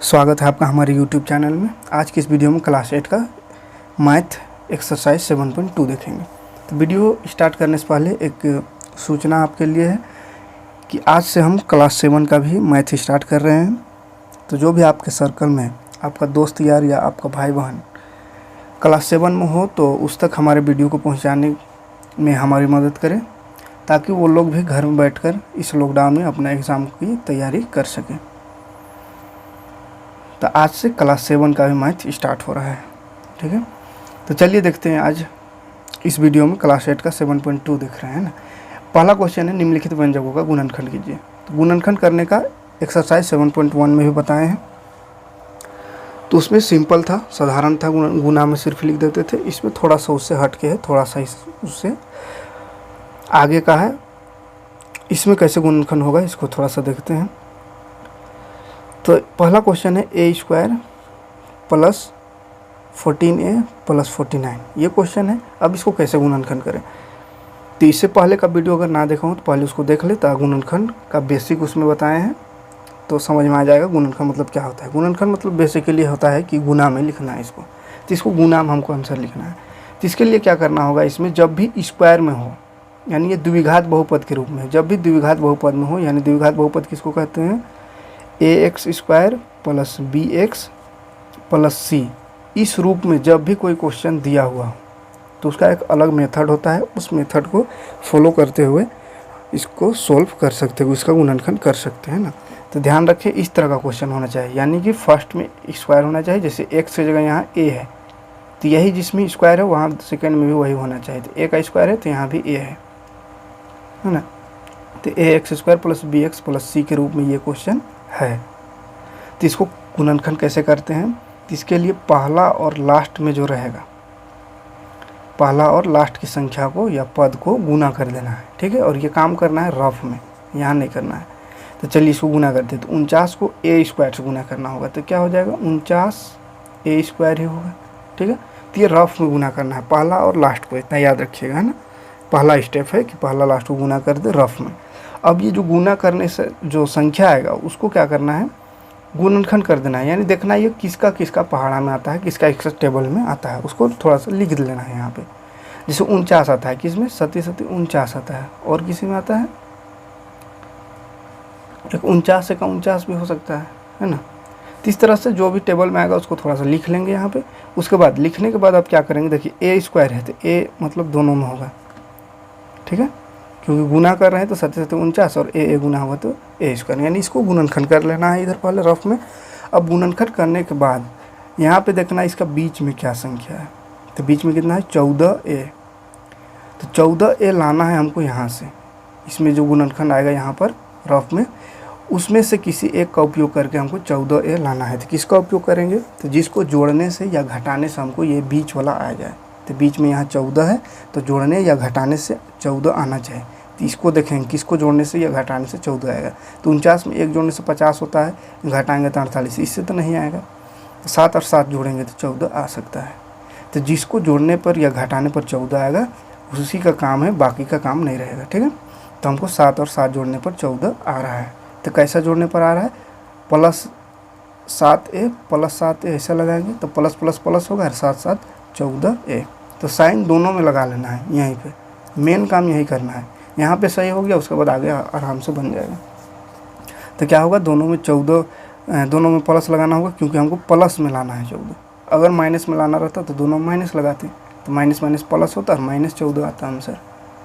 स्वागत है आपका हमारे YouTube चैनल में। आज की इस वीडियो में क्लास 8 का मैथ एक्सरसाइज 7.2 देखेंगे। तो वीडियो स्टार्ट करने से पहले एक सूचना आपके लिए है कि आज से हम क्लास 7 का भी मैथ स्टार्ट कर रहे हैं। तो जो भी आपके सर्कल में आपका दोस्त यार या आपका भाई बहन क्लास 7 में हो तो उस तक हमारे वीडियो को पहुँचाने में हमारी मदद करें, ताकि वो लोग भी घर में बैठकर इस लॉकडाउन में अपना एग्ज़ाम की तैयारी कर सकें। तो आज से क्लास 7 का भी मैथ स्टार्ट हो रहा है, ठीक है। तो चलिए देखते हैं आज इस वीडियो में क्लास 8 का 7.2 देख रहे हैं ना। पहला क्वेश्चन है, निम्नलिखित व्यंजकों का गुणनखंड कीजिए। तो गुणनखंड करने का एक्सरसाइज 7.1 में भी बताए हैं। तो उसमें सिंपल था, साधारण था, गुना में सिर्फ लिख देते थे। इसमें थोड़ा सा उससे हट के है, थोड़ा सा उससे आगे का है। इसमें कैसे गुणनखंड होगा इसको थोड़ा सा देखते हैं। तो पहला क्वेश्चन है a² प्लस 14a प्लस 49, ये क्वेश्चन है। अब इसको कैसे गुणनखंड करें, तो इससे पहले का वीडियो अगर ना देखा हो तो पहले उसको देख ले, तो गुणनखंड का बेसिक उसमें बताए हैं, तो समझ में आ जाएगा गुणनखंड मतलब क्या होता है। गुणनखंड मतलब बेसिकली होता है कि गुना में लिखना है इसको। तो इसको गुना में हमको आंसर लिखना है। तो इसके लिए क्या करना होगा, इसमें जब भी स्क्वायर में हो, यानी ये द्विघात बहुपद के रूप में, जब भी द्विघात बहुपद में हो, यानी द्विघात बहुपद किसको कहते हैं, ax² plus bx plus c, इस रूप में जब भी कोई क्वेश्चन दिया हुआ हो तो उसका एक अलग मेथड होता है। उस मेथड को फॉलो करते हुए इसको सोल्व कर सकते हो, इसका गुणनखंड कर सकते हैं ना। तो ध्यान रखें, इस तरह का क्वेश्चन होना चाहिए, यानी कि फर्स्ट में स्क्वायर होना चाहिए। जैसे x की जगह यहाँ a है, तो यही जिसमें स्क्वायर है वहाँ सेकेंड में भी वही होना चाहिए। तो a का स्क्वायर है तो यहाँ भी a है ना। तो ax² plus bx plus c के रूप में ये क्वेश्चन है। तो इसको गुणनखंड कैसे करते हैं, तो इसके लिए पहला और लास्ट में जो रहेगा, पहला और लास्ट की संख्या को या पद को गुना कर देना है, ठीक है। और ये काम करना है रफ में, यहाँ नहीं करना है। तो चलिए इसको गुना करते हैं। तो 49 को a² से गुना करना होगा, तो क्या हो जाएगा, 49a² ही होगा, ठीक है। तो ये रफ में गुना करना है, पहला और लास्ट को, इतना याद रखिएगा, है ना। पहला स्टेप है कि पहला लास्ट को गुना कर दे रफ में। अब ये जो गुना करने से जो संख्या आएगा उसको क्या करना है, गुणनखंड कर देना है, यानी देखना है ये किसका किसका पहाड़ा में आता है, किसका किसका टेबल में आता है, उसको थोड़ा सा लिख लेना है यहाँ पे। जैसे 49 आता है, किसमें, 49 आता है, और किसी में आता है एक 49 से का 49 भी हो सकता है ना। तो इस तरह से जो भी टेबल में आएगा उसको थोड़ा सा लिख लेंगे यहाँ पे। उसके बाद लिखने के बाद आप क्या करेंगे, देखिए a² है तो a मतलब दोनों में होगा, ठीक है, क्योंकि गुना कर रहे हैं तो 49 और a गुना होगा तो a², यानी इसको गुणनखंड कर लेना है इधर पहले रफ में। अब गुणनखंड करने के बाद यहाँ पे देखना है इसका बीच में क्या संख्या है। तो बीच में कितना है, 14a। तो 14a लाना है हमको यहाँ से, इसमें जो गुणनखंड आएगा यहाँ पर रफ में, उसमें से किसी एक का उपयोग करके हमको 14a लाना है। तो किसका उपयोग करेंगे, तो जिसको जोड़ने से या घटाने से हमको ये बीच वाला आ जाए। तो बीच में यहाँ 14 है, तो जोड़ने या घटाने से 14 आना चाहिए। तो इसको देखेंगे किसको जोड़ने से या घटाने से 14 आएगा। तो 49 में 1 जोड़ने से 50 होता है, घटाएंगे तो 48, इससे तो नहीं आएगा। तो 7 और 7 जोड़ेंगे तो 14 आ सकता है। तो जिसको जोड़ने पर या घटाने पर 14 आएगा उसी का काम है, बाकी का काम नहीं रहेगा, ठीक है। तो हमको 7 और 7 जोड़ने पर 14 आ रहा है। तो कैसा जोड़ने पर आ रहा है, प्लस 7a प्लस 7a ऐसा लगाएंगे तो प्लस प्लस प्लस होगा, 7 7 14a। तो साइन दोनों में लगा लेना है, यहीं पे मेन काम यही करना है। यहाँ पे सही हो गया, उसके बाद आगे आराम से बन जाएगा। तो क्या होगा, दोनों में 14, दोनों में प्लस लगाना होगा, क्योंकि हमको प्लस में लाना है 14। अगर माइनस में लाना रहता तो दोनों में माइनस लगाते, तो माइनस माइनस प्लस होता और -14 आता आंसर,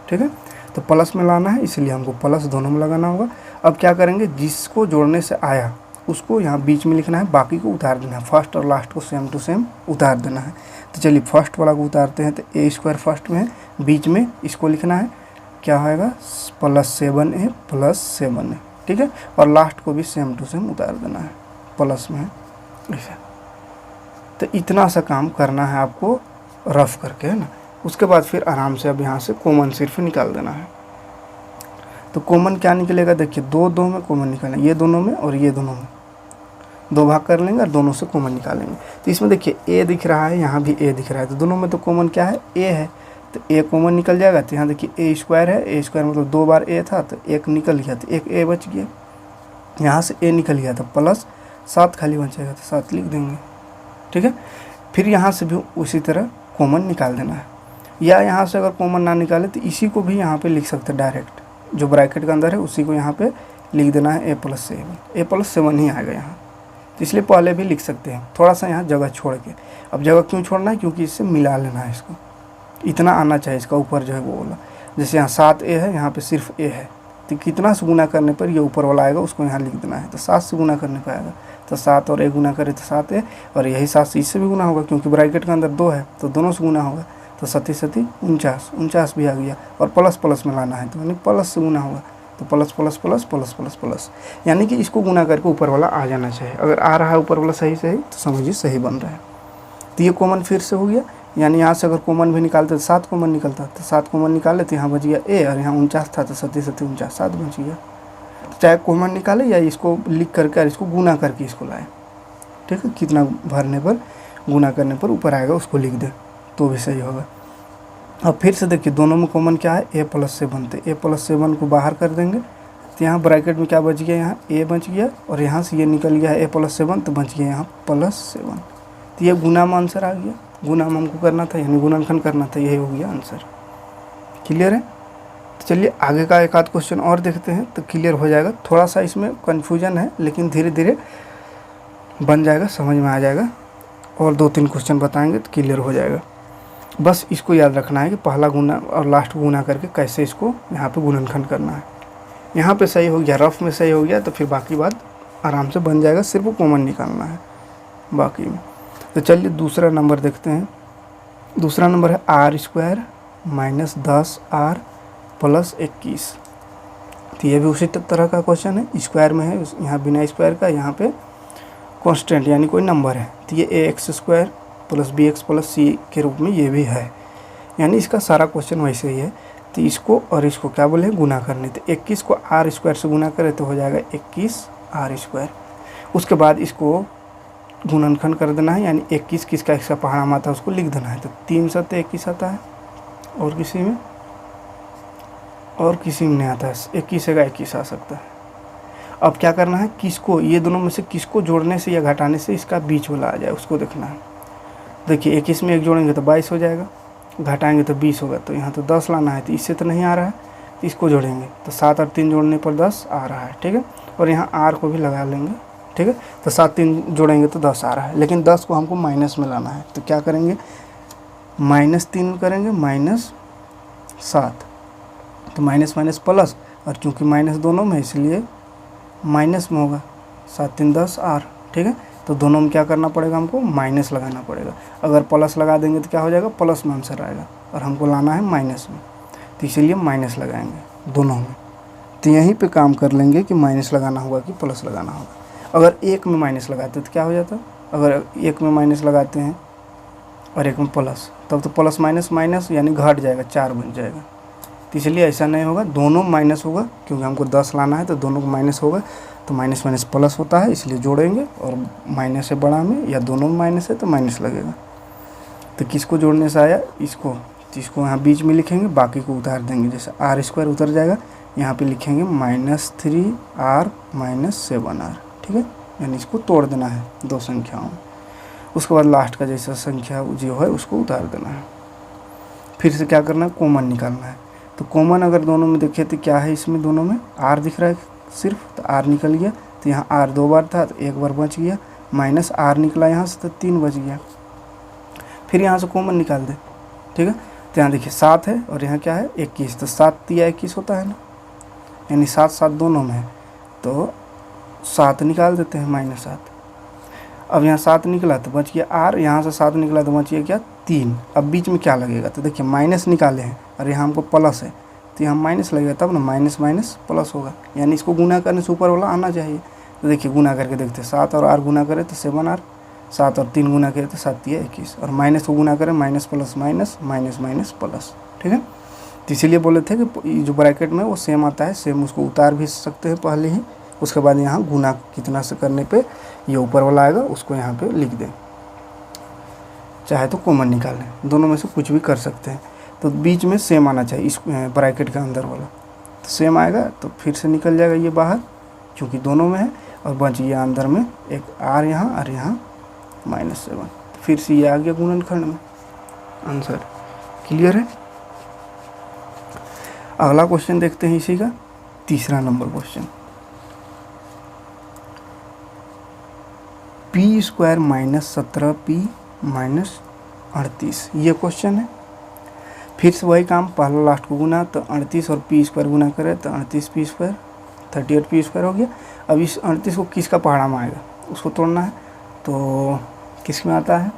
ठीक है। तो प्लस में लाना है, इसलिए हमको प्लस दोनों में लगाना होगा। अब क्या करेंगे, जिसको जोड़ने से आया उसको यहाँ बीच में लिखना है, बाकी को उतार देना है। फर्स्ट और लास्ट को सेम टू सेम उतार देना है। तो चलिए फर्स्ट वाला को उतारते हैं। तो a² फर्स्ट में है, बीच में इसको लिखना है, क्या होएगा, प्लस 7a प्लस 7a, ठीक है। और लास्ट को भी सेम टू सेम उतार देना है, प्लस में है ऐसा। तो इतना सा काम करना है आपको रफ करके, है ना। उसके बाद फिर आराम से अब यहाँ से कॉमन सिर्फ निकाल देना है। तो कॉमन क्या निकलेगा, देखिए 2 में कॉमन निकालना, ये दोनों में और ये दोनों में 2 भाग कर लेंगे और दोनों से कॉमन निकालेंगे। तो इसमें देखिए a दिख रहा है, यहाँ भी a दिख रहा है, तो दोनों में तो कॉमन क्या है, a है, तो a कॉमन निकल जाएगा। तो यहाँ देखिए a² है, a² मतलब 2 बार a था तो 1 निकल गया, तो एक a बच गया। यहाँ से a निकल गया था, प्लस 7 खाली बचेगा तो 7 लिख देंगे, ठीक है। फिर यहाँ से भी उसी तरह कॉमन निकाल देना है, या यहाँ से अगर कॉमन ना निकाले तो इसी को भी यहाँ पे लिख सकते हैं डायरेक्ट, जो ब्रैकेट के अंदर है उसी को यहाँ पे लिख देना है a+7 ही आएगा यहाँ, तो इसलिए पहले भी लिख सकते हैं, थोड़ा सा यहाँ जगह छोड़ के। अब जगह क्यों छोड़ना है, क्योंकि इससे मिला लेना है इसको, इतना आना चाहिए इसका ऊपर जो है वो वाला। जैसे यहाँ 7a है, यहाँ पे सिर्फ a है, तो कितना से गुना करने पर ये ऊपर वाला आएगा उसको यहाँ लिख देना है। तो 7 से गुना करने पर आएगा, तो 7 और a गुना करे तो 7a, और यही 7 से इससे भी गुना होगा क्योंकि ब्रैकेट के अंदर 2 है तो दोनों से गुना होगा, तो 7 7 49 भी आ गया। और प्लस प्लस में लाना है तो यानी प्लस से गुना होगा, तो plus plus plus plus plus plus, यानी कि इसको गुना करके ऊपर वाला आ जाना चाहिए। अगर आ रहा है ऊपर वाला सही सही तो समझिए सही बन रहा है। तो ये कॉमन फिर से हो गया, यानी यहाँ से अगर कॉमन भी निकालते तो 7 कॉमन निकलता, तो 7 कॉमन निकाले तो यहाँ बच गया a, और यहाँ 49 था तो 7 7 49, 7 बच गया। तो चाहे कॉमन निकाले या इसको लिख करके और इसको गुना करके इसको लाए, ठीक है। कितना भरने पर गुना करने पर ऊपर आएगा उसको लिख दे तो भी सही होगा। अब फिर से देखिए दोनों में कॉमन क्या है, a+7, तो a+7 को बाहर कर देंगे तो यहाँ ब्रैकेट में क्या बच गया, यहाँ a बच गया, और यहाँ से ये निकल गया है a+7 तो बच गया यहाँ +7। तो ये गुना में आंसर आ गया, गुना में हमको करना था यानी गुणनखंड करना था, यही हो गया आंसर। क्लियर है। तो चलिए आगे का एक आध क्वेश्चन और देखते हैं तो क्लियर हो जाएगा। थोड़ा सा इसमें कन्फ्यूजन है लेकिन धीरे धीरे बन जाएगा, समझ में आ जाएगा, और 2-3 क्वेश्चन बताएंगे तो क्लियर हो जाएगा। बस इसको याद रखना है कि पहला गुना और लास्ट गुना करके कैसे इसको यहाँ पे गुणनखंड करना है। यहाँ पे सही हो गया, रफ में सही हो गया तो फिर बाकी बात आराम से बन जाएगा, सिर्फ कॉमन निकालना है बाकी में। तो चलिए दूसरा नंबर देखते हैं। दूसरा नंबर है r² - 10r + 21। तो ये भी उसी तरह का क्वेश्चन है, स्क्वायर में है, यहाँ बिना स्क्वायर का, यहाँ पे कांस्टेंट यानी कोई नंबर है। तो ये ax² + bx + c के रूप में ये भी है, यानी इसका सारा क्वेश्चन वैसे ही है। तो इसको और इसको क्या बोले, गुना करने। तो 21 को r² से गुना करे तो हो जाएगा 21r²। उसके बाद इसको गुणनखंड कर देना है, यानी 21 किसका इसका पहाड़ा आता है उसको लिख देना है। तो 3 7 21 आता है, और किसी में नहीं आता है, 21 का 21 आ सकता है। अब क्या करना है, किसको, ये दोनों में से किसको जोड़ने से या घटाने से इसका बीच वाला आ जाए उसको देखना है। देखिए 21 में 1 जोड़ेंगे तो 22 हो जाएगा, घटाएंगे तो 20 होगा, तो यहाँ तो 10 लाना है, तो इससे तो नहीं आ रहा है, तो इसको जोड़ेंगे तो 7 और 3 जोड़ने पर 10 आ रहा है, ठीक है। और यहाँ r को भी लगा लेंगे, ठीक है। तो 7 3 जोड़ेंगे तो 10 आ रहा है, लेकिन 10 को हमको माइनस में लाना है, तो क्या करेंगे, -3 करेंगे -7, तो माइनस माइनस प्लस, और चूँकि माइनस दोनों में इसलिए माइनस में होगा, 7 3 10 r, ठीक है। तो दोनों में क्या करना पड़ेगा, हमको माइनस लगाना पड़ेगा। अगर प्लस लगा देंगे तो क्या हो जाएगा, प्लस में आंसर आएगा, और हमको लाना है माइनस में, तो इसीलिए माइनस लगाएंगे दोनों में। तो यहीं पे काम कर लेंगे कि माइनस लगाना होगा कि प्लस लगाना होगा। अगर एक में माइनस लगाते तो क्या हो जाता, अगर एक में माइनस लगाते हैं और एक में प्लस, तब तो प्लस माइनस माइनस यानी घट जाएगा, 4 बन जाएगा। तो इसलिए ऐसा नहीं होगा, दोनों माइनस होगा, क्योंकि हमको 10 लाना है तो दोनों को माइनस होगा, तो माइनस माइनस प्लस होता है, इसलिए जोड़ेंगे, और माइनस है बड़ा में या दोनों में माइनस है तो माइनस लगेगा। तो किसको जोड़ने से आया, इसको, तो इसको यहाँ बीच में लिखेंगे, बाकी को उतार देंगे। जैसे r² उतर जाएगा, यहाँ पे लिखेंगे -3r - 7r, ठीक है, यानी इसको तोड़ देना है 2 संख्याओं में। उसके बाद लास्ट का जैसा संख्या जो है उसको उतार देना है। फिर से क्या करना है, कॉमन निकालना है। तो कॉमन अगर दोनों में देखें तो क्या है, इसमें दोनों में r दिख रहा है सिर्फ, तो r निकल गया, तो यहाँ r 2 बार था तो 1 बार बच गया, -r निकला यहाँ से तो 3 बच गया। फिर यहाँ से कॉमन निकाल दे, ठीक है। तो यहाँ देखिए 7 है और यहाँ क्या है 21, तो 7 या 21 होता है ना, यानी 7 7 दोनों में है, तो 7 निकाल देते हैं -7। अब यहाँ 7 निकला तो बच गया r, यहाँ से 7 निकला तो बच गया क्या 3। अब बीच में क्या लगेगा, तो देखिए माइनस निकाले हैं और यहाँ हमको प्लस है, तो यहाँ माइनस लगेगा, तब ना माइनस माइनस प्लस होगा, यानी इसको गुना करने से ऊपर वाला आना चाहिए। तो देखिए गुना करके देखते हैं, 7 और r गुना करें तो 7r, 7 और 3 गुना करें तो 7 या 21, और माइनस को गुना करें minus plus minus minus minus plus, ठीक है। तो इसीलिए बोले थे कि जो ब्रैकेट में वो सेम आता है, सेम उसको उतार भी सकते हैं पहले ही, उसके बाद यहाँ गुना कितना से करने पे ये ऊपर वाला आएगा उसको यहाँ पे लिख दें, चाहे तो कॉमन निकाल लें, दोनों में से कुछ भी कर सकते हैं। तो बीच में सेम आना चाहिए, इस ब्रैकेट के अंदर वाला तो सेम आएगा, तो फिर से निकल जाएगा ये बाहर, क्योंकि दोनों में है। और बच गया अंदर में एक आर यहाँ और यहाँ -7। फिर से ये आ गया गुणनखंड में आंसर। क्लियर है। अगला क्वेश्चन देखते हैं इसी का, तीसरा number question. P square -17p -38 ये क्वेश्चन है। फिर से वही काम, पहला लास्ट को गुना तो 38 और पी स्क्वायर गुना करें तो 38p स्क्वायर 38p स्क्वायर हो गया। अब इस 38 को किसका पहाड़ा में आएगा उसको तोड़ना है, तो किस में आता है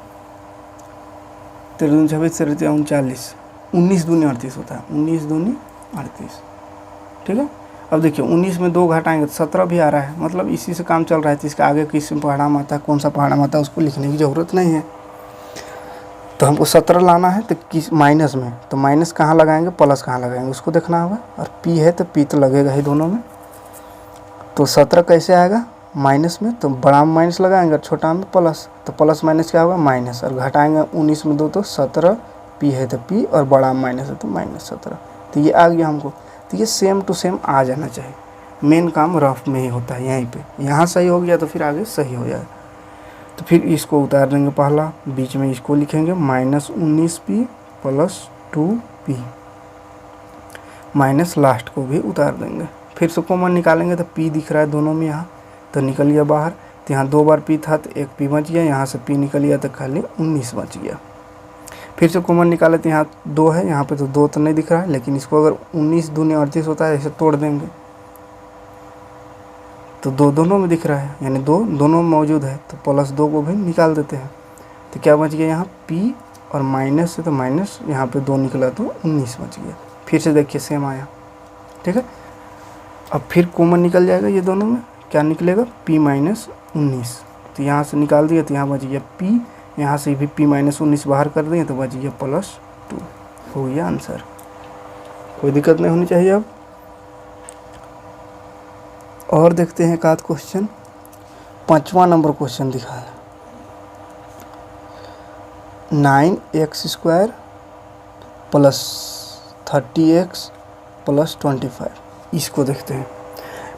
13 26 39 19 दूनी 38 होता है, 19 दूनी 38। ठीक है। अब देखिए 19 में 2 घटाएंगे तो 17 भी आ रहा है, मतलब इसी से काम चल रहा है। तो इसका आगे किस पहाड़ा में आता है, कौन सा पहाड़ा में आता है उसको लिखने की ज़रूरत नहीं है। तो हमको 17 लाना है तो किस माइनस में, तो माइनस कहाँ लगाएंगे प्लस कहाँ लगाएंगे उसको देखना होगा। और पी है तो पी तो लगेगा ही दोनों में। तो 17 कैसे आएगा माइनस में, तो बड़ा में माइनस लगाएंगे और छोटा में प्लस, तो प्लस माइनस क्या होगा माइनस, और घटाएंगे 19 में 2 तो 17, पी है तो पी और बड़ा में माइनस है तो -17। तो ये आ गया हमको। तो ये सेम टू सेम आ जाना चाहिए। मेन काम रफ में ही होता है यहीं पे, यहाँ सही हो गया तो फिर आगे सही हो जाएगा। तो फिर इसको उतार देंगे, पहला बीच में इसको लिखेंगे -19p + 2p, माइनस लास्ट को भी उतार देंगे। फिर से कॉमन निकालेंगे तो p दिख रहा है दोनों में यहाँ, तो निकल गया बाहर। तो यहाँ 2 बार p था तो एक p बच गया, यहाँ से p निकल गया तो खाली 19 बच गया। फिर से कॉमन निकाले तो यहाँ 2 है, यहाँ पे तो 2 तो नहीं दिख रहा है, लेकिन इसको अगर 19 दूनी 38 होता है ऐसे तोड़ देंगे तो 2 दोनों में दिख रहा है, यानी 2 दोनों में मौजूद है, तो +2 को भी निकाल देते हैं। तो क्या बच गया यहाँ p और माइनस से तो माइनस, यहाँ पे 2 निकला तो 19 बच गया। फिर से देखिए सेम आया। ठीक है। अब फिर कॉमन निकल जाएगा ये दोनों में, क्या निकलेगा p - 19। तो यहाँ से निकाल दिया तो यहाँ बच गया p, यहाँ से भी p - 19 बाहर कर दें तो बच गया +2। हो गया आंसर। कोई दिक्कत नहीं होनी चाहिए। अब और देखते हैं एक आध क्वेश्चन। 5वां नंबर क्वेश्चन दिखा है, 9x² + 30x + 25। इसको देखते हैं।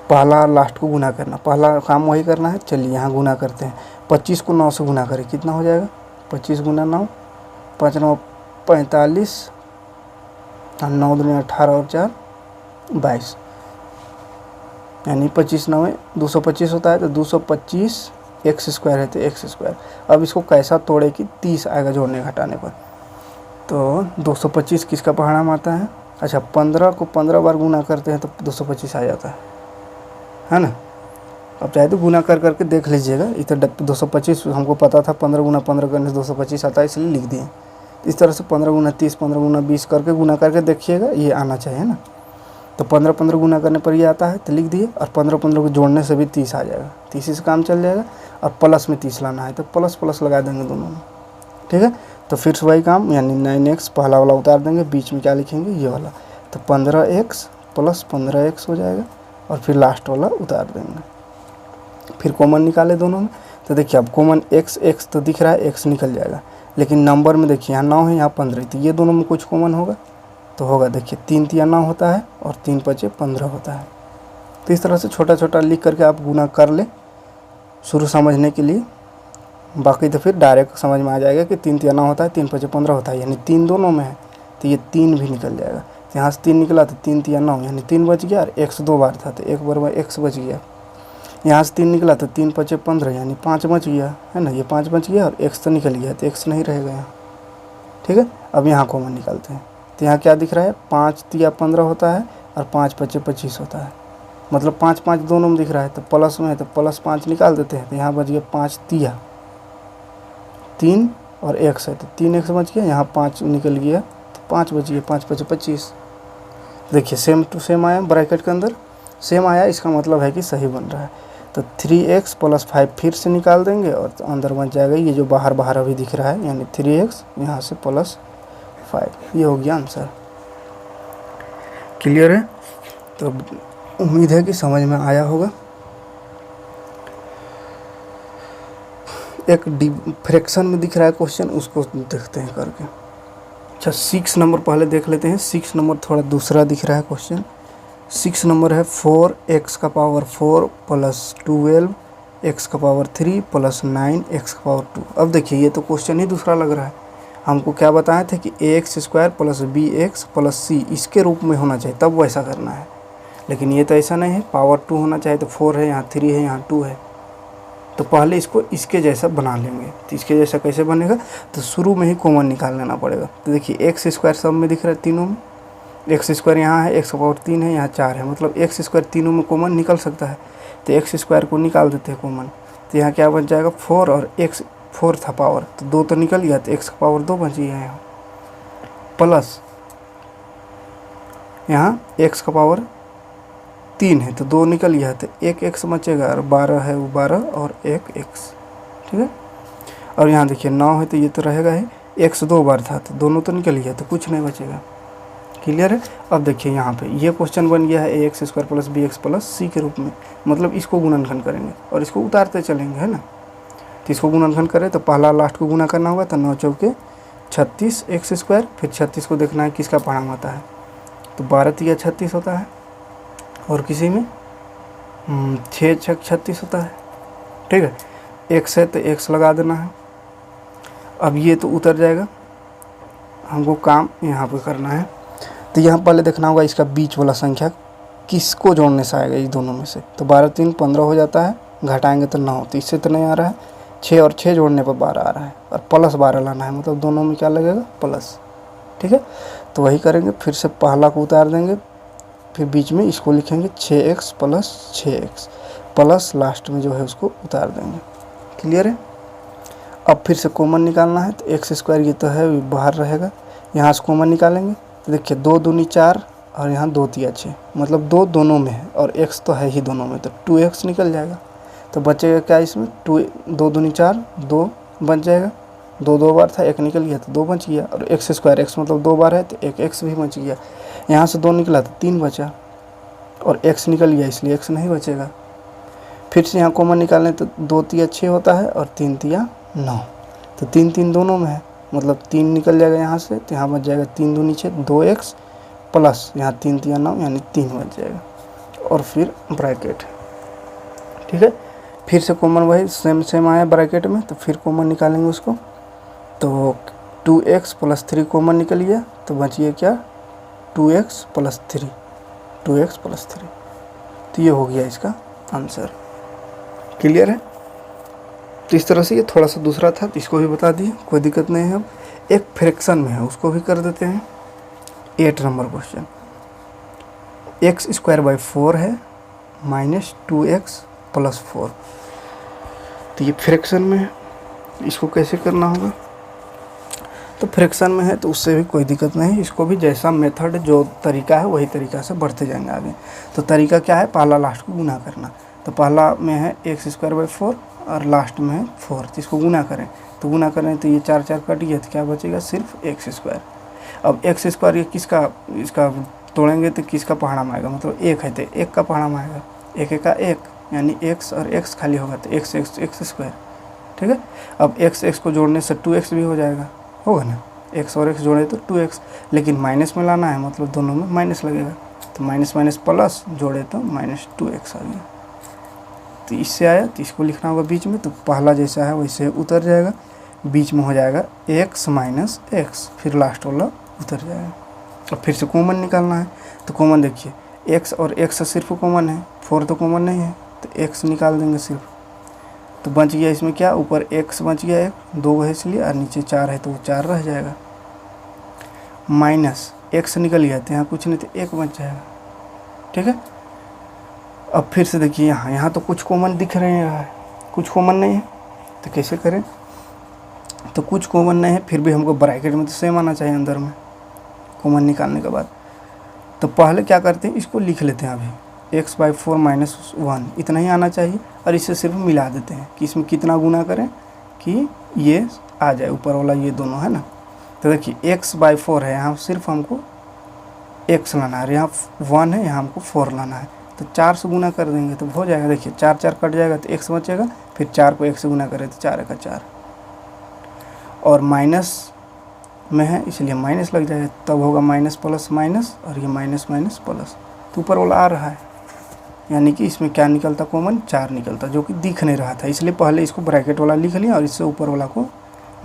पहला लास्ट को गुना करना, पहला काम वही करना है। चलिए यहाँ गुना करते हैं। 25 को 9 से गुना करें, कितना हो जाएगा 25 गुना 9, 5 9 45, 9 दूनी 18 और 4 22, यानी 25 9 225 होता है। तो 225 x² है तो x²। अब इसको कैसा तोड़े कि 30 आएगा जोड़ने घटाने पर। तो 225 किसका पहाड़ा में आता है, अच्छा 15 को 15 बार गुना करते हैं तो 225 आ जाता है ना। अब चाहे तो गुना कर करके देख लीजिएगा। इधर 225 हमको पता था, 15 गुना 15 करने से 225 आता है इसलिए लिख दिए। इस तरह से 15 गुना 30, 15 गुना 20 करके गुना करके देखिएगा, ये आना चाहिए ना। तो 15 15 गुना करने पर ये आता है तो लिख दिए, और 15 15 को जोड़ने से भी 30 आ जाएगा। 30 से काम चल जाएगा। और प्लस में 30 लाना है तो प्लस प्लस लगा देंगे दोनों में। ठीक है। तो फिर से वही काम, यानी 9x पहला वाला उतार देंगे, बीच में क्या लिखेंगे ये वाला, तो 15x + 15x हो जाएगा, और फिर लास्ट वाला उतार देंगे। फिर कॉमन निकाले दोनों में, तो देखिए अब कॉमन x तो दिख रहा है, x निकल जाएगा। लेकिन नंबर में देखिए यहाँ 9 है, यहाँ 15, तो ये दोनों में कुछ कॉमन होगा तो होगा। देखिए 3 3 9 होता है और 3 5 15 होता है। तो इस तरह से छोटा छोटा लिख करके आप गुना कर ले शुरू समझने के लिए। बाकी तो फिर डायरेक्ट समझ में आ जाएगा कि 3 3 9 होता है, 3 5 15 होता है, यानी 3 दोनों में है तो ये 3 भी निकल जाएगा। तो यहाँ से 3 निकला तो 3 3 9 यानी 3 बच गया, और x 2 बार था तो 1 बार x बच गया। यहाँ से 3 निकला तो 3 5 15 यानी 5 बच गया, है ना। ये 5 बच गया और x तो निकल गया, तो x नहीं रहेगा यहाँ। ठीक है। अब यहाँ कॉमन निकालते हैं, तो यहाँ क्या दिख रहा है 5 3 15 होता है और 5 5 25 होता है, मतलब 5 5 दोनों में दिख रहा है। तो प्लस में है तो +5 निकाल देते हैं, तो यहाँ बच गया 5 3 और x है तो 3x बच गया, यहाँ 5 निकल गया तो 5 बच गया, 5 5 25। देखिए सेम टू सेम आया, ब्रैकेट के अंदर सेम आया, इसका मतलब है कि सही बन रहा है। तो 3x + 5 फिर से निकाल देंगे और अंदर बच जाएगा ये जो बाहर बाहर अभी दिख रहा है, यानी 3x यहाँ से +5। ये हो गया आंसर। क्लियर है। तो उम्मीद है कि समझ में आया होगा। एक फ्रैक्शन में दिख रहा है क्वेश्चन, उसको देखते हैं करके। अच्छा 6 नंबर पहले देख लेते हैं। 6 नंबर थोड़ा दूसरा दिख रहा है क्वेश्चन। 6 नंबर है 4x का पावर 4 प्लस 12 x का पावर 3 प्लस 9 x का पावर 2। अब देखिए ये तो क्वेश्चन ही दूसरा लग रहा है। हमको क्या बताए थे कि ax² plus bx plus c इसके रूप में होना चाहिए, तब वैसा करना है। लेकिन ये तो ऐसा नहीं है, पावर 2 होना चाहिए, तो 4 है, यहाँ 3 है, यहाँ 2 है। तो पहले इसको इसके जैसा बना लेंगे। तो इसके जैसा कैसे बनेगा, तो शुरू में ही कॉमन निकाल लेना पड़ेगा। तो देखिए x² सब में दिख रहा है तीनों में, x² यहाँ है, x का पावर 3 है, यहाँ 4 है, मतलब x² तीनों में कॉमन निकल सकता है। तो x² को निकाल देते हैं कॉमन। तो यहाँ क्या बच जाएगा 4 और x 4 था पावर, तो 2 तो निकल गया, तो x का पावर 2 बच गया यहाँ, प्लस यहाँ x का पावर 3 है, तो 2 निकल गया, तो एक x बचेगा, और 12 है वो 12 और एक x, ठीक है। और यहाँ देखिए 9 है, तो ये तो रहेगा ही, x 2 बार था, तो दोनों तो निकल गया, तो कुछ नहीं बचेगा। क्लियर है। अब देखिए यहाँ पे ये क्वेश्चन बन गया है ax² plus bx plus c के रूप में, मतलब इसको गुणनखंड करेंगे और इसको उतारते चलेंगे, है ना। तो इसको गुणनखंड करें तो पहला लास्ट को गुना करना होगा, तो 9 चौके 36 x², फिर 36 को देखना है किसका परिणाम आता है, तो 12 तिया 36 होता है, और किसी में 6 छक 36 होता है, ठीक है। x है तो x लगा देना है। अब ये तो उतर जाएगा, हमको काम यहाँ पे करना है। तो यहाँ पहले देखना होगा इसका बीच वाला संख्या किसको जोड़ने से आएगा, इस दोनों में से। तो 12 3 15 हो जाता है, घटाएंगे तो 9, तो इससे तो नहीं आ रहा है, 6 और 6 जोड़ने पर 12 आ रहा है, और प्लस 12 लाना है, मतलब दोनों में क्या लगेगा प्लस, ठीक है। तो वही करेंगे, फिर से पहला को उतार देंगे, फिर बीच में इसको लिखेंगे 6x plus 6x plus last में जो है उसको उतार देंगे। क्लियर है। अब फिर से कॉमन निकालना है, तो x² ये तो है बाहर रहेगा, यहाँ से कॉमन निकालेंगे, तो देखिए 2 दूनी 4 और यहाँ 2 तिया 6, मतलब 2 दोनों में है और x तो है ही दोनों में, तो 2x निकल जाएगा। तो बचेगा क्या इसमें, 2 दूनी 4, 2 बच जाएगा, 2 2 बार था, 1 निकल गया तो 2 बच गया, और x² x मतलब 2 बार है तो एक x भी बच गया, यहाँ से 2 निकला तो 3 बचा, और x निकल गया इसलिए x नहीं बचेगा। फिर से यहाँ कॉमन निकालें तो 2 तिया 6 होता है और 3 तिया 9, तो 3 3 दोनों में है, मतलब 3 निकल जाएगा यहाँ से, तो यहाँ बच जाएगा 3 दूनी 6 2x प्लस यहाँ 3 तिया 9 यानी 3 बच जाएगा, और फिर ब्रैकेट, ठीक है। फिर से कॉमन वही सेम आया ब्रैकेट में, तो फिर कॉमन निकालेंगे उसको, तो 2x प्लस 3 कॉमन निकल गया, तो बचिए क्या 2x प्लस 3, 2x प्लस 3, तो ये हो गया इसका आंसर। क्लियर है। तो इस तरह से ये थोड़ा सा दूसरा था, तो इसको भी बता दिए, कोई दिक्कत नहीं है। अब एक फ्रैक्शन में है, उसको भी कर देते हैं। 8 नंबर क्वेश्चन, x²/4 है माइनस 2x प्लस 4, तो ये फ्रैक्शन में है, इसको कैसे करना होगा। तो फ्रैक्शन में है तो उससे भी कोई दिक्कत नहीं, इसको भी जैसा मेथड जो तरीका है वही तरीका से बढ़ते जाएंगे आगे। तो तरीका क्या है, पहला लास्ट को गुना करना, तो पहला में है x²/4 और लास्ट में है 4, तो इसको गुना करें, तो गुना करें तो ये 4 4 कट गया, तो क्या बचेगा सिर्फ x²। अब x² ये किसका, इसका तोड़ेंगे तो किसका परिणाम आएगा, मतलब 1 है तो 1 का परिणाम आएगा, 1 का 1 यानी x और x खाली होगा, तो x², ठीक है। अब x को जोड़ने से 2x भी हो जाएगा, होगा ना, x और x जोड़े तो 2x, लेकिन माइनस में लाना है, मतलब दोनों में माइनस लगेगा, तो माइनस माइनस प्लस जोड़े तो -2x आ गया। तो इससे आया, तो इसको लिखना होगा बीच में, तो पहला जैसा है वैसे उतर जाएगा, बीच में हो जाएगा x माइनस x, फिर लास्ट वाला उतर जाएगा। अब फिर से कॉमन निकालना है, तो कॉमन देखिए x और x सिर्फ कॉमन है, 4 तो कॉमन नहीं है, तो x निकाल देंगे सिर्फ, तो बच गया इसमें क्या, ऊपर x बच गया 1 2 है इसलिए, और नीचे 4 है तो वो 4 रह जाएगा, माइनस x निकल गया तो यहाँ कुछ नहीं, तो 1 बच जाएगा, ठीक है। अब फिर से देखिए यहाँ तो कुछ कॉमन दिख रहे हैं, कुछ कॉमन नहीं है, तो कैसे करें, तो कुछ कॉमन नहीं है, फिर भी हमको ब्रैकेट में तो सेम आना चाहिए अंदर में कॉमन निकालने के बाद। तो पहले क्या करते हैं, इसको लिख लेते हैं अभी, x/4 - 1 इतना ही आना चाहिए, और इससे सिर्फ मिला देते हैं कि इसमें कितना गुना करें कि ये आ जाए ऊपर वाला, ये दोनों है ना। तो देखिए x/4 है, यहाँ सिर्फ हमको x लाना है, यहाँ 1 है, यहाँ हमको 4 लाना है, तो 4 से गुना कर देंगे तो हो जाएगा। देखिए 4 4 कट जाएगा तो x बचेगा, फिर 4 को 1 से गुना करें तो 4 का 4, और माइनस में है इसलिए माइनस लग जाएगा, तब होगा माइनस प्लस माइनस, और ये माइनस माइनस प्लस, तो ऊपर वाला आ रहा है, यानी कि इसमें क्या निकलता कॉमन, 4 निकलता, जो कि दिख नहीं रहा था, इसलिए पहले इसको ब्रैकेट वाला लिख लिया और इससे ऊपर वाला को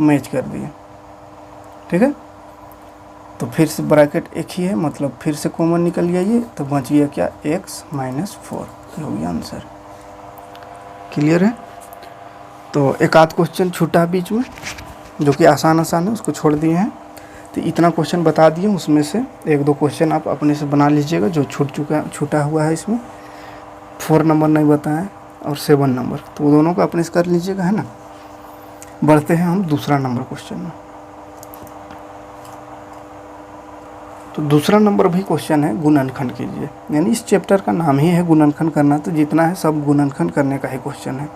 मैच कर दिया। ठीक है, तो फिर से ब्रैकेट एक ही है, मतलब फिर से कॉमन निकल गया ये, तो बच गया क्या, x - 4, ये हो गया आंसर। क्लियर है। तो एक आध क्वेश्चन छूटा है बीच में जो कि आसान है, उसको छोड़ दिए हैं। तो इतना क्वेश्चन बता दिए, उसमें से 1-2 क्वेश्चन आप अपने से बना लीजिएगा जो छूटा हुआ है। इसमें 4 नंबर नहीं बताएं और 7 नंबर, तो वो दोनों को अपने से कर लीजिएगा, है ना। बढ़ते हैं हम दूसरा नंबर क्वेश्चन में। तो दूसरा नंबर भी क्वेश्चन है गुणनखंड कीजिए, यानी इस चैप्टर का नाम ही है गुणनखंड करना, तो जितना है सब गुणनखंड करने का ही क्वेश्चन है,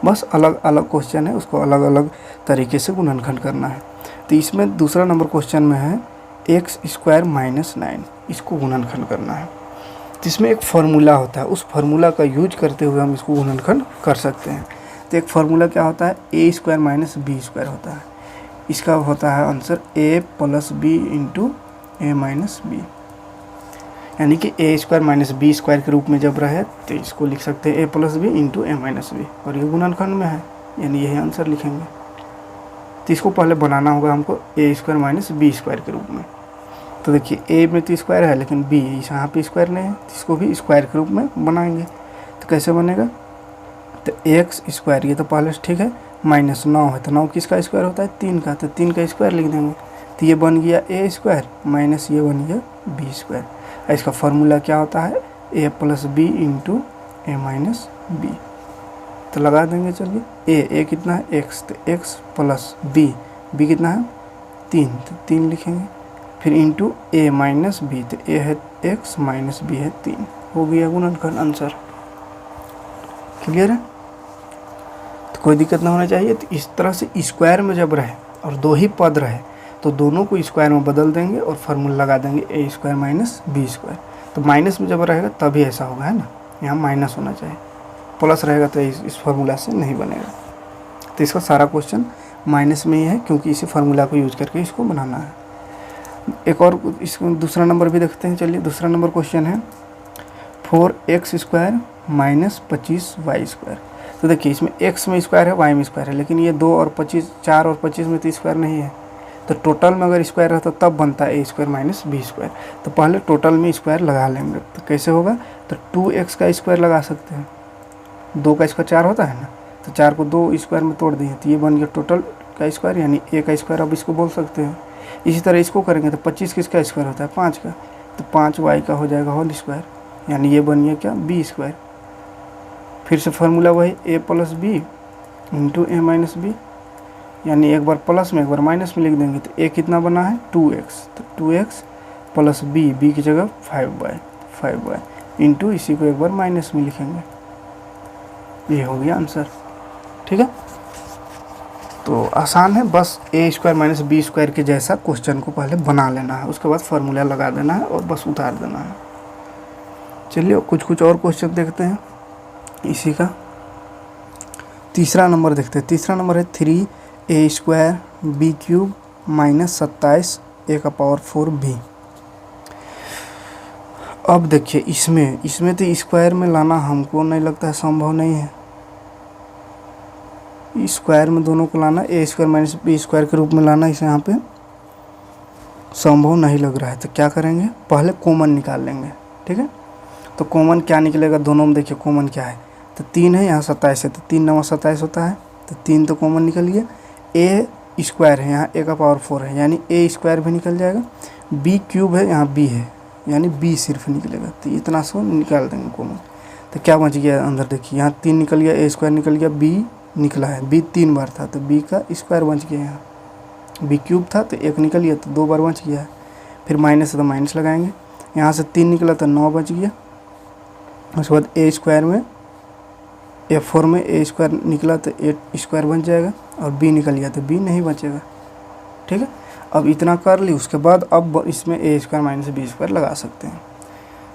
बस अलग अलग क्वेश्चन है, उसको अलग अलग तरीके से गुणनखंड करना है। तो इसमें दूसरा नंबर क्वेश्चन में है x² - 9, इसको गुणनखंड करना है। तो इसमें एक फार्मूला होता है, उस फार्मूला का यूज करते हुए हम इसको गुणनखंड कर सकते हैं। तो एक फार्मूला क्या होता है, a² - b² होता है। इसका होता है answer a + b × a - b, यानी कि a² - b² के रूप में जब रहे तो इसको लिख सकते हैं a + b × a - b, और ये गुणनखंड में है, यानी यही आंसर लिखेंगे। तो इसको पहले बनाना होगा हमको a² - b² के रूप में। तो देखिए a में तो स्क्वायर है, लेकिन b यहाँ पे स्क्वायर नहीं है, तो इसको भी स्क्वायर के रूप में बनाएंगे। तो कैसे बनेगा, तो x², ये तो पहले ठीक है, -9 है, तो 9 किसका स्क्वायर होता है, 3 का, तो 3 का स्क्वायर लिख देंगे। तो ये बन गया a² माइनस ये बन गया b²। इसका फार्मूला क्या होता है, a + b × a - b। तो लगा देंगे, चलिए a कितना है x, तो x + b कितना है 3, तो 3 लिखेंगे, फिर इंटू a - b, तो a है x - b है 3, हो गया गुणनखंड आंसर। क्लियर है। तो कोई दिक्कत ना होना चाहिए। तो इस तरह से स्क्वायर में जब रहे और 2 ही पद रहे तो दोनों को स्क्वायर में बदल देंगे और फार्मूला लगा देंगे a² - b²। तो माइनस में जब रहेगा तभी ऐसा होगा, है ना, यहाँ माइनस होना चाहिए, प्लस रहेगा तो इस फार्मूला से नहीं बनेगा। तो इसका सारा क्वेश्चन माइनस में ही है, क्योंकि इसी फार्मूला को यूज करके इसको बनाना है। एक और इसको दूसरा नंबर भी देखते हैं। चलिए दूसरा नंबर क्वेश्चन है 4x² - 25y²। तो देखिए इसमें x में स्क्वायर है, y में स्क्वायर है, लेकिन ये 2 और 25, 4 और 25 में तो स्क्वायर नहीं है। तो टोटल में अगर स्क्वायर रहता तब बनता है a² - b²। तो पहले टोटल में स्क्वायर लगा लेंगे। तो कैसे होगा, तो 2x का स्क्वायर लगा सकते हैं, 2 का स्क्वायर 4 होता है ना, तो 4 को 2 स्क्वायर में तोड़ दिए, तो ये बन गया टोटल का स्क्वायर, यानी a का स्क्वायर अब इसको बोल सकते हैं। इसी तरह इसको करेंगे तो 25 किसका स्क्वायर होता है, 5 का, तो 5y का हो जाएगा होल स्क्वायर, यानी ये बन गया क्या, b²। फिर से फार्मूला वही a + b × a - b, यानी एक बार प्लस में एक बार माइनस में लिख देंगे। तो a कितना बना है 2x, तो 2x + b की जगह 5y इंटू इसी को एक बार माइनस में लिखेंगे, ये हो गया आंसर। ठीक है, तो आसान है, बस a² - b² के जैसा क्वेश्चन को पहले बना लेना है, उसके बाद फार्मूला लगा देना है और बस उतार देना है। चलिए कुछ और क्वेश्चन देखते हैं इसी का। तीसरा नंबर देखते हैं। तीसरा नंबर है 3a² b³ - 27 a⁴b। अब देखिए इसमें तो स्क्वायर में लाना हमको नहीं लगता है, संभव नहीं है। स्क्वायर में दोनों को लाना, a² - b² के रूप में लाना, इसे यहाँ पे संभव नहीं लग रहा है। तो क्या करेंगे, पहले कॉमन निकाल लेंगे। ठीक है, तो कॉमन क्या निकलेगा दोनों में, देखिए कॉमन क्या है, तो 3 है, यहाँ 27 है, तो 3 9 27 होता है, तो 3 तो कॉमन निकल गया। a² है, यहाँ a⁴ है, यानी a² भी निकल जाएगा। b³ है, यहाँ b है, यानी b सिर्फ निकलेगा, तो इतना सो निकाल देंगे कॉमन। तो क्या बच गया अंदर, देखिए यहाँ 3 निकल गया, a² निकल गया, b निकला है, b 3 बार था तो b का स्क्वायर बच गया। यहाँ b³ था तो 1 निकल गया तो 2 बार बच गया है। फिर माइनस है तो माइनस लगाएंगे, यहाँ से 3 निकला तो 9 बच गया। उसके बाद a² में a⁴ में a² निकला तो a² बन जाएगा, और b निकल गया तो b नहीं बचेगा। ठीक है, अब इतना कर ली, उसके बाद अब इसमें a² - b² लगा सकते हैं।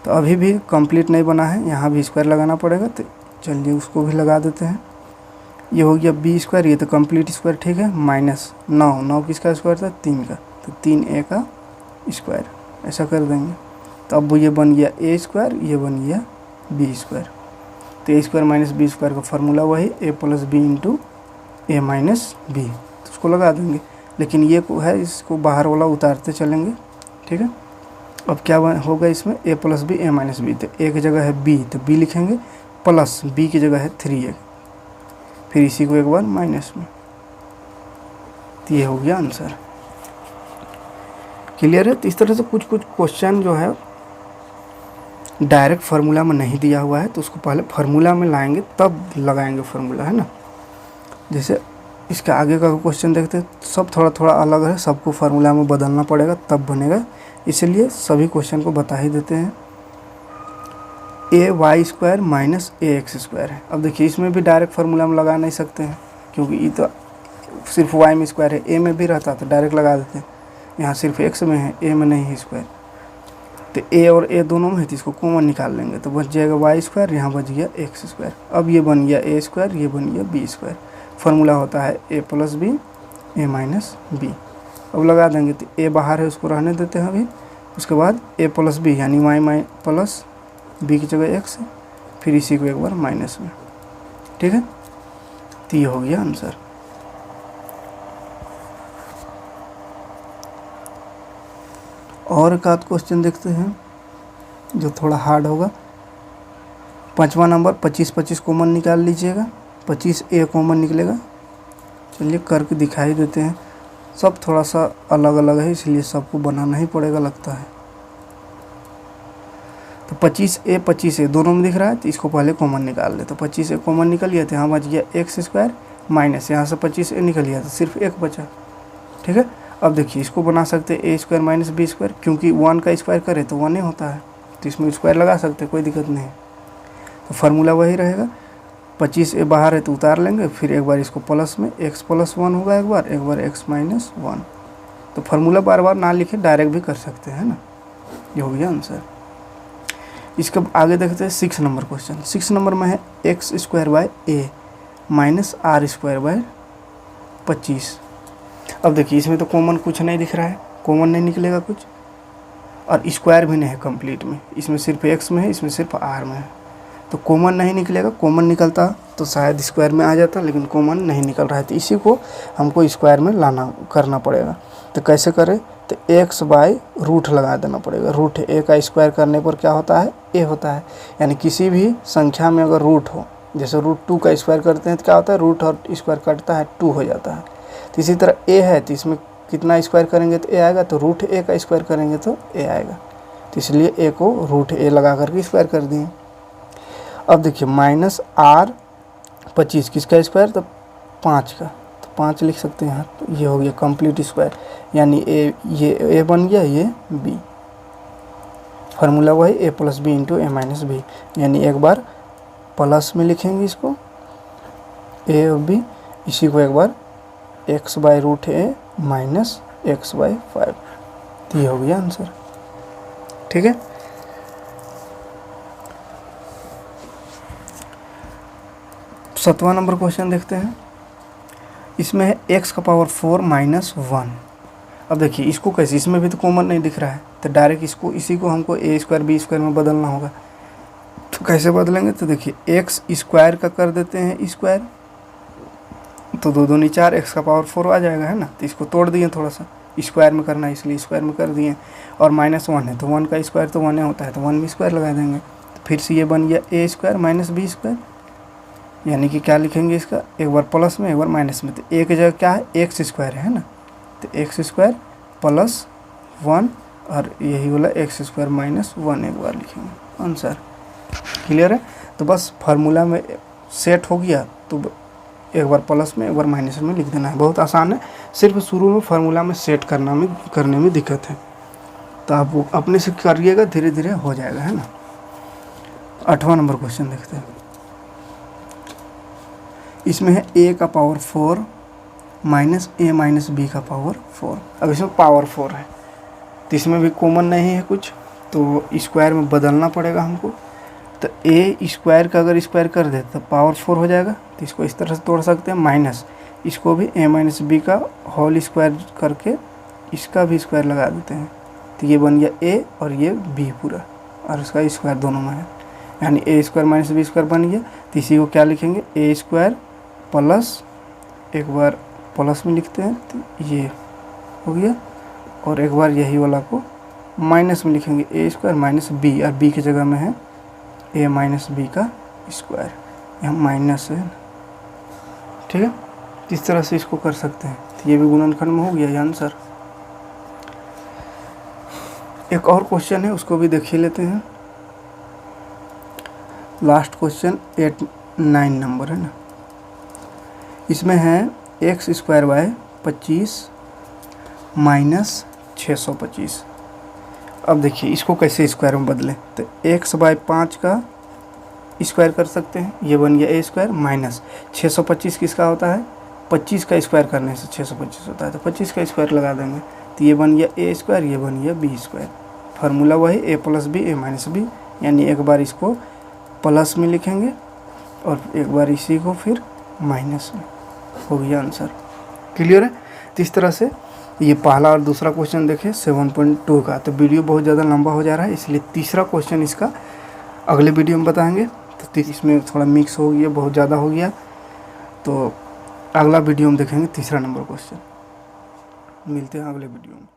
तो अभी भी कंप्लीट नहीं बना है, यहाँ भी स्क्वायर लगाना पड़ेगा, तो चलिए उसको भी लगा देते हैं। ये हो गया b², ये तो कंप्लीट स्क्वायर, ठीक है, -9 किसका स्क्वायर था, 3 का, तो 3a का स्क्वायर, ऐसा कर देंगे। तो अब ये बन गया ए स्क्वायर, ये बन गया बी स्क्वायर। तो ए स्क्वायर माइनस बी स्क्वायर का फार्मूला वही a plus B into A minus B, तो उसको लगा देंगे। लेकिन ये को है, इसको बाहर वाला उतारते चलेंगे, ठीक है। अब क्या होगा इसमें, ए plus b a minus B, तो एक जगह है बी तो बी लिखेंगे, प्लस बी की जगह है 3a, फिर इसी को एक बार माइनस में, तो ये हो गया आंसर। क्लियर है। तो इस तरह से कुछ कुछ क्वेश्चन जो है डायरेक्ट फार्मूला में नहीं दिया हुआ है, तो उसको पहले फार्मूला में लाएंगे तब लगाएंगे फार्मूला, है ना। जैसे इसके आगे का क्वेश्चन देखते हैं, सब थोड़ा थोड़ा अलग है, सबको फार्मूला में बदलना पड़ेगा तब बनेगा, इसलिए सभी क्वेश्चन को बता ही देते हैं। ए वाई स्क्वायर माइनस ए एक्स स्क्वायर है। अब देखिए इसमें भी डायरेक्ट फार्मूला में लगा नहीं सकते हैं, क्योंकि ये तो सिर्फ वाई में स्क्वायर है, ए में भी रहता तो डायरेक्ट लगा देते हैं, यहाँ सिर्फ एक्स में है, ए में नहीं है स्क्वायर। तो ए और ए दोनों में है, तो इसको कॉमन निकाल लेंगे, तो बच जाएगा वाई स्क्वायर, यहाँ बच गया एक्स स्क्वायर। अब ये बन गया ए स्क्वायर, ये बन गया बी स्क्वायर। फार्मूला होता है ए plus b a minus B. अब लगा देंगे, तो ए बाहर है उसको रहने देते हैं अभी। उसके बाद ए प्लस बी यानी वाई प्लस बी की जगह एक्स है, फिर इसी को एक बार माइनस में, ठीक है। तो ये हो गया आंसर। और एक आध क्वेश्चन देखते हैं जो थोड़ा हार्ड होगा। 5वां नंबर 25 कॉमन निकाल लीजिएगा, 25a कॉमन निकलेगा। चलिए करके दिखाई देते हैं, सब थोड़ा सा अलग अलग है इसलिए सबको बनाना ही पड़ेगा लगता है। तो 25a दोनों में दिख रहा है, तो इसको पहले कॉमन निकाल ले। तो 25a कॉमन निकल गया, तो यहाँ बच गया एक्स स्क्वायर माइनस यहाँ से 25a निकल गया, तो सिर्फ एक बचा, ठीक है। अब देखिए इसको बना सकते हैं ए स्क्वायर माइनस बी स्क्वायर, क्योंकि 1 का स्क्वायर करे तो 1 ही होता है, तो इसमें स्क्वायर लगा सकते हैं, कोई दिक्कत नहीं। तो फार्मूला वही रहेगा, 25a बाहर है तो उतार लेंगे, फिर एक बार इसको प्लस में x प्लस 1 होगा, एक बार x माइनस 1। तो फार्मूला बार बार ना लिखे, डायरेक्ट भी कर सकते हैं ना। ये हो गया आंसर। इसके आगे देखते हैं 6 नंबर क्वेश्चन। 6 नंबर में है x square by a minus r square by 25। अब देखिए इसमें तो कॉमन कुछ नहीं दिख रहा है, कॉमन नहीं निकलेगा कुछ, और स्क्वायर भी नहीं है कंप्लीट में, इसमें सिर्फ एक्स में है, इसमें सिर्फ आर में है, तो कॉमन नहीं निकलेगा। कॉमन निकलता तो शायद स्क्वायर में आ जाता, लेकिन कॉमन नहीं निकल रहा है, तो इसी को हमको स्क्वायर में लाना करना पड़ेगा। तो कैसे करें, तो एक्स बाय रूट लगा देना पड़ेगा। रूट ए का स्क्वायर करने पर क्या होता है, ए होता है। यानी किसी भी संख्या में अगर रूट हो, जैसे √2 का स्क्वायर करते हैं तो क्या होता है, रूट और स्क्वायर कटता है 2 हो जाता है। तो इसी तरह ए है, तो इसमें कितना स्क्वायर करेंगे तो ए आएगा, तो रूट ए का स्क्वायर करेंगे तो ए आएगा, तो इसलिए ए को रूट ए लगा करके स्क्वायर कर दिए। अब देखिए माइनस आर 25 किसका स्क्वायर, तो 5 का, तो 5 लिख सकते हैं यहाँ। तो ये हो गया कंप्लीट स्क्वायर, यानी ये ए बन गया, ये बी। फार्मूला वही a plus B into A minus b, यानी एक बार प्लस में लिखेंगे इसको ए और बी, इसी को एक बार x by root a minus x by 5। तो ये हो गया आंसर, ठीक है। सातवां नंबर क्वेश्चन देखते हैं। इसमें है एक्स का पावर 4 माइनस 1। अब देखिए इसको कैसे, इसमें भी तो कॉमन नहीं दिख रहा है, तो डायरेक्ट इसको इसी को हमको ए स्क्वायर बी स्क्वायर में बदलना होगा। तो कैसे बदलेंगे, तो देखिए एक्स स्क्वायर का कर देते हैं स्क्वायर, तो 2 दूनी 4, एक्स का पावर 4 आ जाएगा, है ना। तो इसको तोड़ दिए थोड़ा सा, स्क्वायर में करना है इसलिए स्क्वायर में कर दिए, और माइनस 1 है तो 1 का स्क्वायर तो 1 होता है, तो 1 भी स्क्वायर लगा देंगे। तो फिर से ये बन गया ए स्क्वायर माइनस बी स्क्वायर, यानी कि क्या लिखेंगे इसका, एक बार प्लस में एक बार माइनस में। तो ए की जगह क्या है, एक्स स्क्वायर है ना, तो एक्स स्क्वायर प्लस 1 और यही वाला एक्स स्क्वायर माइनस 1 एक बार लिखेंगे, आंसर। क्लियर है। तो बस फार्मूला में सेट हो गया, तो एक बार प्लस में एक बार माइनस में लिख देना है, बहुत आसान है। सिर्फ शुरू में फार्मूला में सेट करने में दिक्कत है, तो आप वो अपने से करिएगा, धीरे धीरे हो जाएगा, है ना। 8वां नंबर क्वेश्चन देखते हैं। इसमें है ए का पावर 4 माइनस ए माइनस बी का पावर 4। अब इसमें पावर 4 है, तो इसमें भी कॉमन नहीं है कुछ, तो स्क्वायर में बदलना पड़ेगा हमको। तो ए स्क्वायर का अगर स्क्वायर कर दे तो पावर 4 हो जाएगा, तो इसको इस तरह से तोड़ सकते हैं, माइनस इसको भी ए माइनस बी का होल स्क्वायर करके इसका भी स्क्वायर लगा देते हैं, तो ये बन गया ए और ये बी पूरा, और इसका स्क्वायर दोनों में है, यानी ए स्क्वायर माइनस बी स्क्वायर बन गया। तो इसी को क्या लिखेंगे, ए स्क्वायर प्लस, एक बार प्लस में लिखते हैं तो ये हो गया, और एक बार यही वाला को माइनस में लिखेंगे, ए स्क्वायर माइनस बी, और बी की जगह में है ए माइनस बी का स्क्वायर, यहाँ माइनस है, ठीक है। इस तरह से इसको कर सकते हैं। तो ये भी गुणनखंड में हो गया ये आंसर। एक और क्वेश्चन है, उसको भी देख ही लेते हैं। लास्ट क्वेश्चन 8-9 नंबर है ना, इसमें है एक्स स्क्वायर बाय 25 माइनस 625। अब देखिए इसको कैसे स्क्वायर में बदलें, तो एक्स बाय 5 का स्क्वायर कर सकते हैं, ये बन गया ए स्क्वायर, माइनस 625 किसका होता है, 25 का स्क्वायर करने से 625 होता है, तो 25 का स्क्वायर लगा देंगे, तो ये बन गया ए स्क्वायर, ये बन गया बी स्क्वायर। फार्मूला वही a plus b a minus b, यानी एक बार इसको प्लस में लिखेंगे और एक बार इसी को फिर माइनस में, हो गया आंसर। क्लियर है। तो इस तरह से ये पहला और दूसरा क्वेश्चन देखें 7.2 का। तो वीडियो बहुत ज़्यादा लंबा हो जा रहा है, इसलिए तीसरा क्वेश्चन इसका अगले वीडियो में बताएंगे। तो इसमें थोड़ा मिक्स हो गया, बहुत ज़्यादा हो गया, तो अगला वीडियो में देखेंगे तीसरा नंबर क्वेश्चन। मिलते हैं अगले वीडियो में।